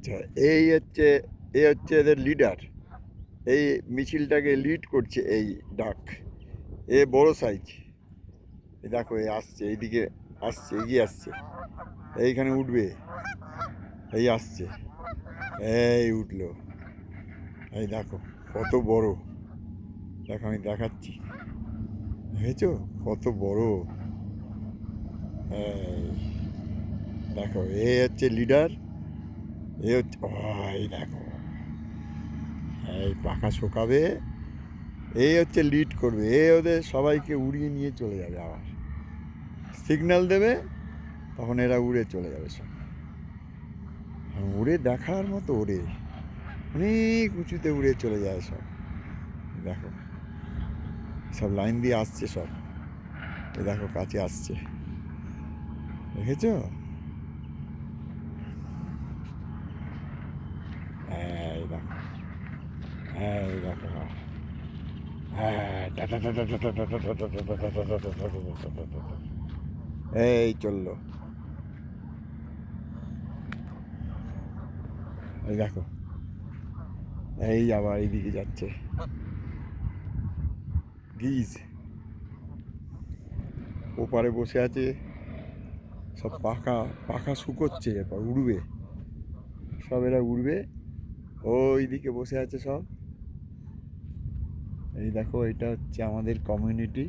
আচ্ছা, এই হচ্ছে এদের লিডার। এই মিছিলটাকে লিড করছে এই ডাক। এ বড় সাইজ। এই দেখো এ আসছে, এইদিকে আসছে, এগিয়ে আসছে, এইখানে উঠবে, এই আসছে, এই উঠলো, এই দেখো কত বড়। দেখো আমি দেখাচ্ছি, দেখেছো কত বড়। এই দেখো এ হচ্ছে লিডার। এ হচ্ছে এই দেখো, এই পাখা শোকাবে, এই হচ্ছে লিড করবে। এ ওদের সবাইকে উড়িয়ে নিয়ে চলে যাবে, আবার সিগন্যাল দেবে, তখন এরা উড়ে চলে যাবে সব। উড়ে দেখার মতো ওড়ে, অনেক উঁচুতে উড়ে চলে যায় সব। দেখো সব লাইন দিয়ে আসছে সব, এ দেখো কাছে আসছে, দেখেছ? এই দেখো, এই দেখো, এই চললো, এই দেখো, এই আবার এইদিকে যাচ্ছে গিজ, ওপারে বসে আছে, সব পাখা পাখা শুকোচ্ছে, এরপর উড়বে সব, এরা উড়বে। ওই দিকে বসে আছে সব। এই দেখো এটা হচ্ছে আমাদের কমিউনিটি,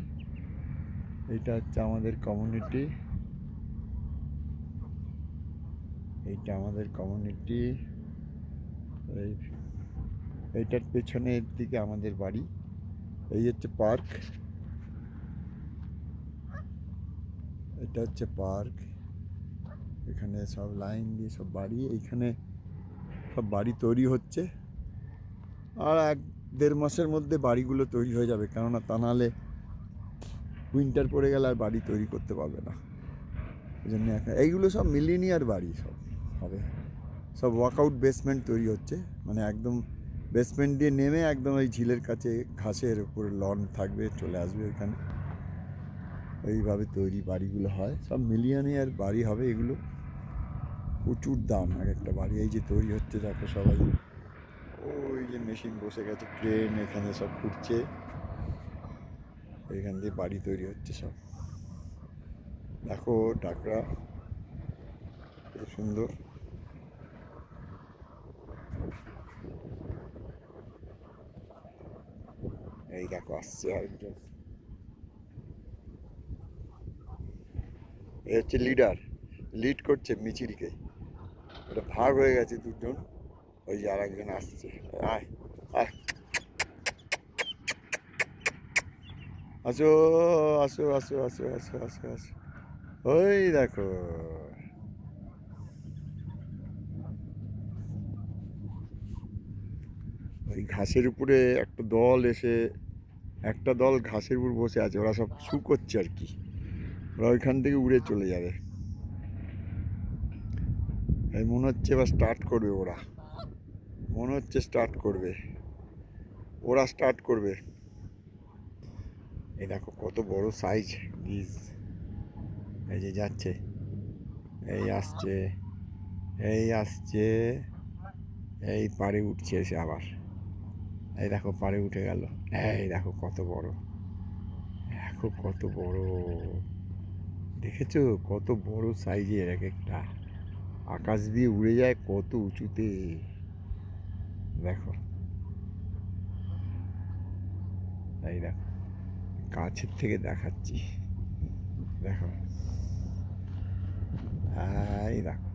এইটা হচ্ছে আমাদের কমিউনিটি, এইটা আমাদের কমিউনিটি। এই এইটার পেছনের দিকে আমাদের বাড়ি। এই হচ্ছে পার্ক, এটা হচ্ছে পার্ক। এখানে সব লাইন দিয়ে সব বাড়ি, এইখানে সব বাড়ি তৈরি হচ্ছে। আর 1-1.5 মাসের মধ্যে বাড়িগুলো তৈরি হয়ে যাবে, কেননা তা নাহলে উইন্টার পড়ে গেলে আর বাড়ি তৈরি করতে পারবে না। এই জন্য এখন এইগুলো সব মিলিনিয়ার বাড়ি সব হবে, সব ওয়াকআউট বেসমেন্ট তৈরি হচ্ছে, মানে একদম বেসমেন্ট দিয়ে নেমে একদম ওই ঝিলের কাছে ঘাসের উপর লন থাকবে, চলে আসবে ওইখানে। এইভাবে তৈরি বাড়িগুলো হয়, সব মিলিয়নিয়ার বাড়ি হবে এগুলো। প্রচুর দাম এক একটা বাড়ি। এই যে তৈরি হচ্ছে দেখো সবাই, ওই যে মেশিন বসে গেছে, ক্রেন এখানে সব ঘুরছে, এখান দিয়ে বাড়ি তৈরি হচ্ছে সব। দেখো ডাকরা খুব সুন্দর। এই দেখো আসছে আরেকজন, এ হচ্ছে লিডার, লিড করছে মিছিলকে। এটা ভাগ হয়ে গেছে দুজন, ওই যে আর একজন আসছে। আয় আয়, আসো আসো আসো আসো আসো আসো আসো, ওই দেখো ওই ঘাসের উপরে একটা দল এসে, একটা দল ঘাসের উপর বসে আছে, ওরা সব শু করছে আর কি, ওরা ওইখান থেকে উড়ে চলে যাবে। এই মনে হচ্ছে এবার স্টার্ট করবে ওরা, মনে হচ্ছে স্টার্ট করবে, ওরা স্টার্ট করবে। এই দেখো কত বড় সাইজ গিজ, এই যে যাচ্ছে, এই আসছে, এই আসছে, এই পাড়ে উঠছে এসে আবার, এই দেখো পাড়ে উঠে গেল। এই দেখো কত বড়, দেখো কত বড়, দেখেছো কত বড় সাইজের এক একটা, আকাশ দিয়ে উড়ে যায় কত উঁচুতে। দেখো, এই দেখো কাছের থেকে দেখাচ্ছি, দেখো, এই দেখো,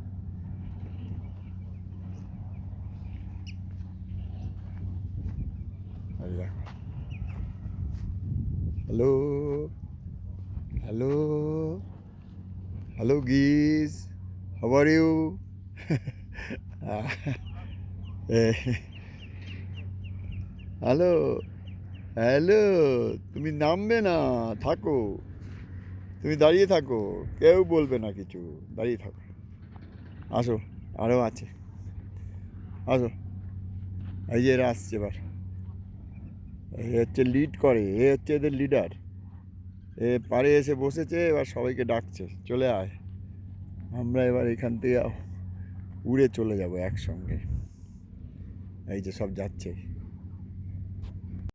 এই দেখো, hello, hello, hello guys, how are you? Hello, hello, তুমি নামবে না, থাকো, তুমি দাঁড়িয়ে থাকো, কেউ বলবে না কিছু, দাঁড়িয়ে থাকো, আসো, আরও আছে, আসো, এই যে এরা আসছে এবার, এ হচ্ছে লিড করে, এ হচ্ছে এদের লিডার। এ পাড়ে এসে বসেছে, এবার সবাইকে ডাকছে চলে আয়, আমরা এবার এখান থেকে উড়ে চলে যাব একসঙ্গে। এই যে সব যাচ্ছে।